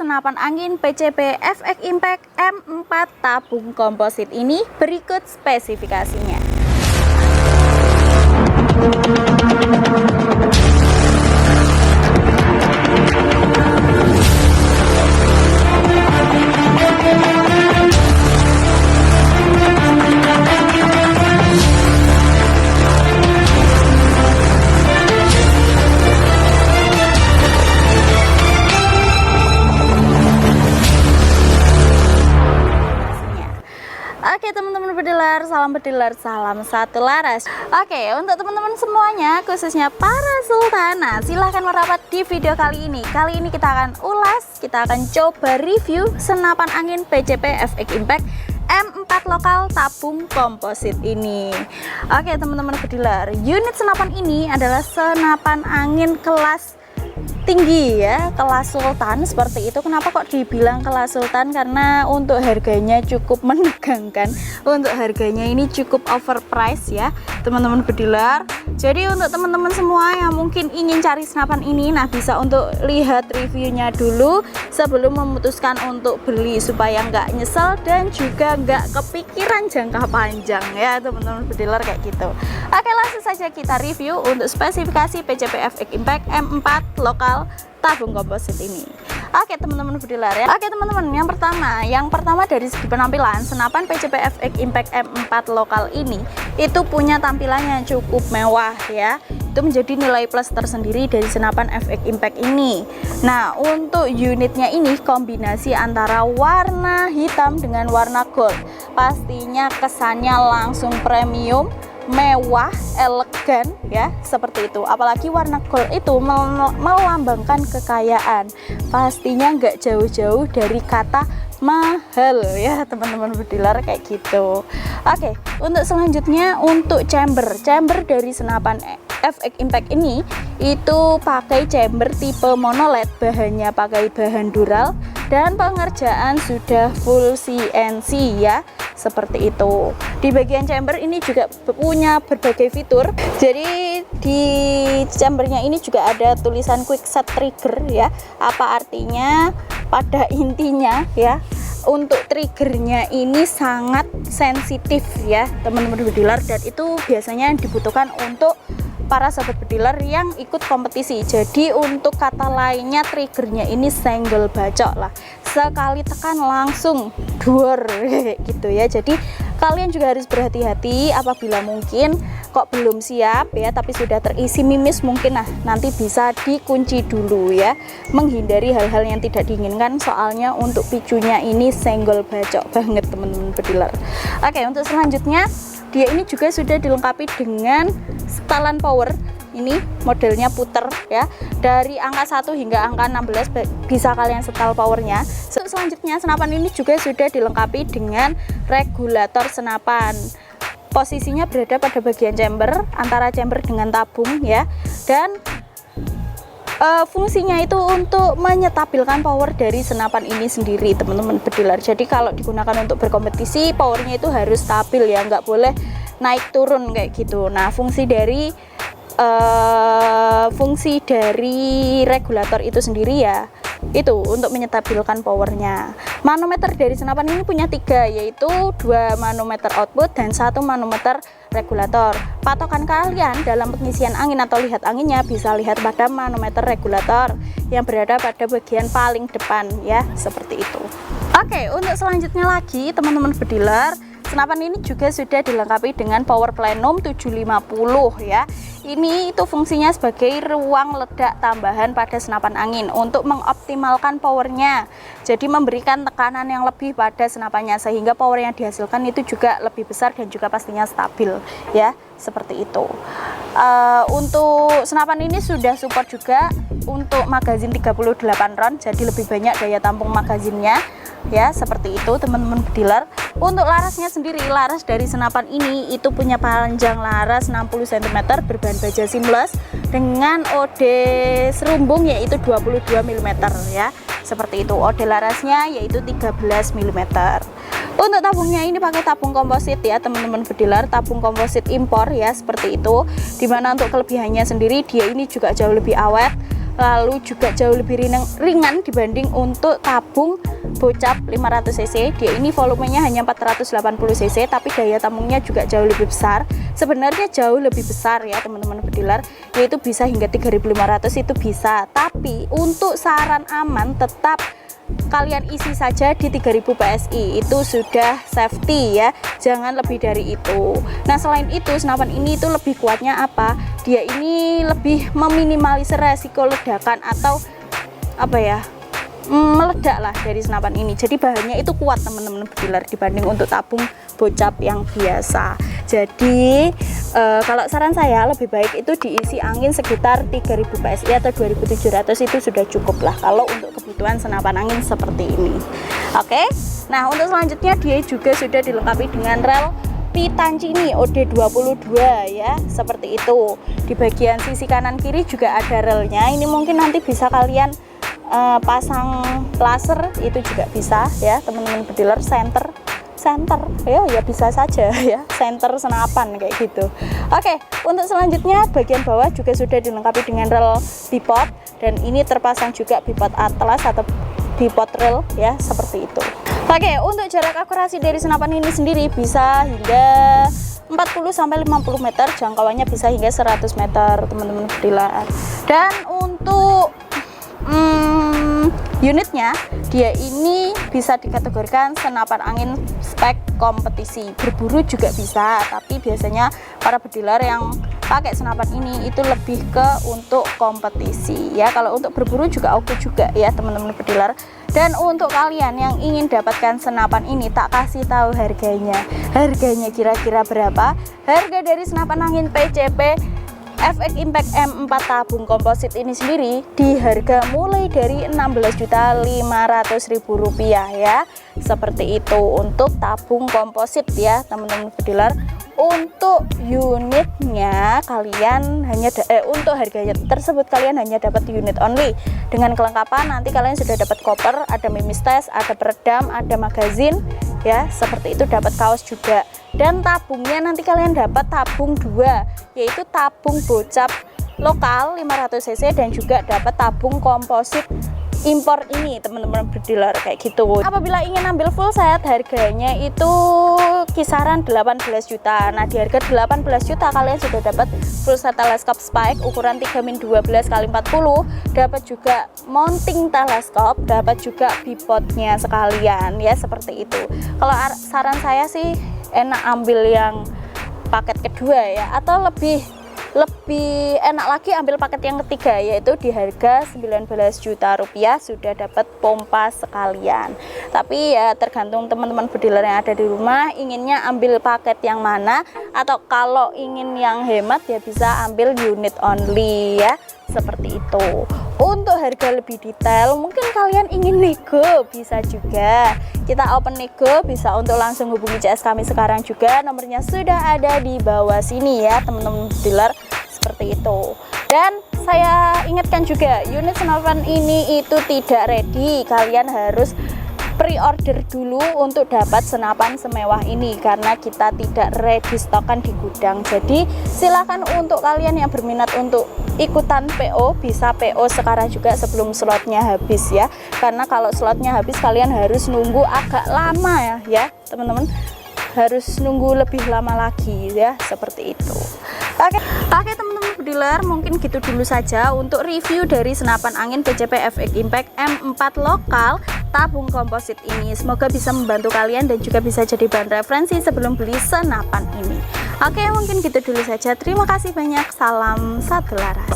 senapan angin PCP FX Impact M4 tabung komposit ini berikut spesifikasinya. Oke teman-teman bediler, salam satu laras. Oke, untuk teman-teman semuanya, khususnya para sultana, silahkan merapat di video kali ini. Kali ini kita akan ulas, kita akan coba review senapan angin PCP FX Impact M4 lokal tabung komposit ini. Oke teman-teman bediler, unit senapan ini adalah senapan angin kelas tinggi ya, kelas sultan seperti itu. Kenapa kok dibilang kelas sultan? Karena untuk harganya cukup menegangkan, untuk harganya ini cukup overpriced ya teman-teman bediler. Jadi untuk teman-teman semua yang mungkin ingin cari senapan ini, nah bisa untuk lihat reviewnya dulu sebelum memutuskan untuk beli, supaya nggak nyesel dan juga nggak kepikiran jangka panjang ya teman-teman bediler kayak gitu. Oke, langsung saja kita review untuk spesifikasi PCP FX Impact M4 lokal tabung komposit ini. Oke teman-teman bediler ya. Oke teman-teman, yang pertama dari segi penampilan, senapan PCP FX Impact M4 lokal ini itu punya tampilannya cukup mewah ya. Itu menjadi nilai plus tersendiri dari senapan FX Impact ini. Nah, untuk unitnya ini kombinasi antara warna hitam dengan warna gold. Pastinya kesannya langsung premium, mewah, elegan ya, seperti itu. Apalagi warna gold itu melambangkan kekayaan. Pastinya nggak jauh-jauh dari kata mahal ya teman-teman bediler kayak gitu. Oke, untuk selanjutnya untuk chamber dari senapan FX Impact ini itu pakai chamber tipe monoled, bahannya pakai bahan dural dan pengerjaan sudah full CNC ya, seperti itu. Di bagian chamber ini juga punya berbagai fitur. Jadi di chambernya ini juga ada tulisan quick set trigger ya. Apa artinya? Pada intinya ya, untuk triggernya ini sangat sensitif ya teman-teman bediler, dan itu biasanya dibutuhkan untuk para sahabat bediler yang ikut kompetisi. Jadi untuk kata lainnya, triggernya ini senggol bacok lah, sekali tekan langsung duor gitu ya. Jadi kalian juga harus berhati-hati apabila mungkin kok belum siap ya, tapi sudah terisi mimis mungkin, nah nanti bisa dikunci dulu ya, menghindari hal-hal yang tidak diinginkan. Soalnya untuk picunya ini senggol bacok banget teman-teman bediler. Oke, untuk selanjutnya dia ini juga sudah dilengkapi dengan setelan power. Ini modelnya puter ya, dari angka 1 hingga angka 16 bisa kalian setel powernya. Selanjutnya senapan ini juga sudah dilengkapi dengan regulator senapan. Posisinya berada pada bagian chamber, antara chamber dengan tabung ya, dan fungsinya itu untuk menyetabilkan power dari senapan ini sendiri teman-teman bediler. Jadi kalau digunakan untuk berkompetisi, powernya itu harus stabil ya, nggak boleh naik turun kayak gitu. Nah, fungsi dari regulator itu sendiri ya, itu untuk menyetabilkan powernya. Manometer dari senapan ini punya 3, yaitu 2 manometer output dan 1 manometer regulator. Patokan kalian dalam pengisian angin atau lihat anginnya bisa lihat pada manometer regulator yang berada pada bagian paling depan ya, seperti itu. Oke, untuk selanjutnya lagi teman-teman bediler, senapan ini juga sudah dilengkapi dengan power plenum 750 ya. Ini itu fungsinya sebagai ruang ledak tambahan pada senapan angin untuk mengoptimalkan powernya. Jadi memberikan tekanan yang lebih pada senapannya, sehingga power yang dihasilkan itu juga lebih besar dan juga pastinya stabil ya, seperti itu. Untuk senapan ini sudah support juga untuk magazin 38 round, jadi lebih banyak daya tampung magazinnya ya, seperti itu teman-teman bediler. Untuk larasnya sendiri, laras dari senapan ini itu punya panjang laras 60 cm berbahan baja seamless dengan OD serumbung yaitu 22 mm ya, seperti itu. OD larasnya yaitu 13 mm. Untuk tabungnya ini pakai tabung komposit ya teman-teman bediler, tabung komposit impor ya, seperti itu. Dimana untuk kelebihannya sendiri, dia ini juga jauh lebih awet. lalu juga jauh lebih ringan dibanding untuk tabung bocap 500 cc. Dia ini volumenya hanya 480 cc, tapi daya tampungnya juga jauh lebih besar. Sebenarnya jauh lebih besar ya teman-teman pediler, yaitu bisa hingga 3500 itu bisa. Tapi untuk saran aman tetap kalian isi saja di 3000 PSI, itu sudah safety ya, jangan lebih dari itu. Nah selain itu senapan ini itu lebih kuatnya apa, dia ini lebih meminimalisir resiko ledakan atau apa ya, meledak lah dari senapan ini. Jadi bahannya itu kuat teman-teman pediler dibanding untuk tabung bocap yang biasa. Jadi kalau saran saya lebih baik itu diisi angin sekitar 3000 PSI atau 2700 itu sudah cukup lah kalau untuk kebutuhan senapan angin seperti ini. Oke, nah untuk selanjutnya dia juga sudah dilengkapi dengan rel Pittancini OD22 ya, seperti itu. Di bagian sisi kanan kiri juga ada relnya. Ini mungkin nanti bisa kalian pasang laser, itu juga bisa ya teman-teman pediler. Center ya bisa saja ya, center senapan kayak gitu. Oke, untuk selanjutnya bagian bawah juga sudah dilengkapi dengan rel bipod, dan ini terpasang juga bipod atlas atau bipod rel ya, seperti itu. Oke, untuk jarak akurasi dari senapan ini sendiri bisa hingga 40-50 meter, jangkauannya bisa hingga 100 meter teman-teman pediler. Dan untuk unitnya, dia ini bisa dikategorikan senapan angin spek kompetisi. Berburu juga bisa, tapi biasanya para pediler yang pakai senapan ini itu lebih ke untuk kompetisi ya. Kalau untuk berburu juga oke juga ya teman-teman pediler. Dan untuk kalian yang ingin dapatkan senapan ini, tak kasih tahu harganya. Harganya kira-kira berapa? Harga dari senapan angin PCP FX Impact M4 tabung komposit ini sendiri di harga mulai dari Rp16.500.000 ya, seperti itu untuk tabung komposit ya teman-teman pediler. Untuk unitnya kalian hanya untuk harganya tersebut kalian hanya dapat unit only dengan kelengkapan. Nanti kalian sudah dapat koper, ada mimis tes, ada peredam, ada magazin ya, seperti itu, dapat kaos juga. Dan tabungnya nanti kalian dapat tabung 2, yaitu tabung bocap lokal 500 cc dan juga dapat tabung komposit impor ini teman-teman pediler kayak gitu. Apabila ingin ambil full set, harganya itu kisaran 18 juta. Nah di harga 18 juta kalian sudah dapat full set teleskop spike ukuran 3-12 x 40, dapat juga mounting teleskop, dapat juga bipodnya sekalian ya, seperti itu. Kalau saran saya sih enak ambil yang paket kedua ya, atau lebih enak lagi ambil paket yang ketiga, yaitu di harga 19 juta rupiah sudah dapat pompa sekalian. Tapi ya tergantung teman-teman pediler yang ada di rumah inginnya ambil paket yang mana, atau kalau ingin yang hemat ya bisa ambil unit only ya, seperti itu. Untuk harga lebih detail mungkin kalian ingin nego, bisa juga kita open nego, bisa untuk langsung hubungi CS kami sekarang juga, nomornya sudah ada di bawah sini ya teman-teman dealer, seperti itu. Dan saya ingatkan juga unit senapan ini itu tidak ready, kalian harus pre-order dulu untuk dapat senapan semewah ini karena kita tidak ready stokan di gudang. Jadi silakan untuk kalian yang berminat untuk ikutan PO bisa PO sekarang juga sebelum slotnya habis ya, karena kalau slotnya habis kalian harus nunggu agak lama ya teman-teman, harus nunggu lebih lama lagi ya, seperti itu. Oke teman-teman pediler, mungkin gitu dulu saja untuk review dari senapan angin PCP FX Impact M4 lokal tabung komposit ini. Semoga bisa membantu kalian dan juga bisa jadi bahan referensi sebelum beli senapan ini. Oke, mungkin gitu dulu saja. Terima kasih banyak. Salam satu laras.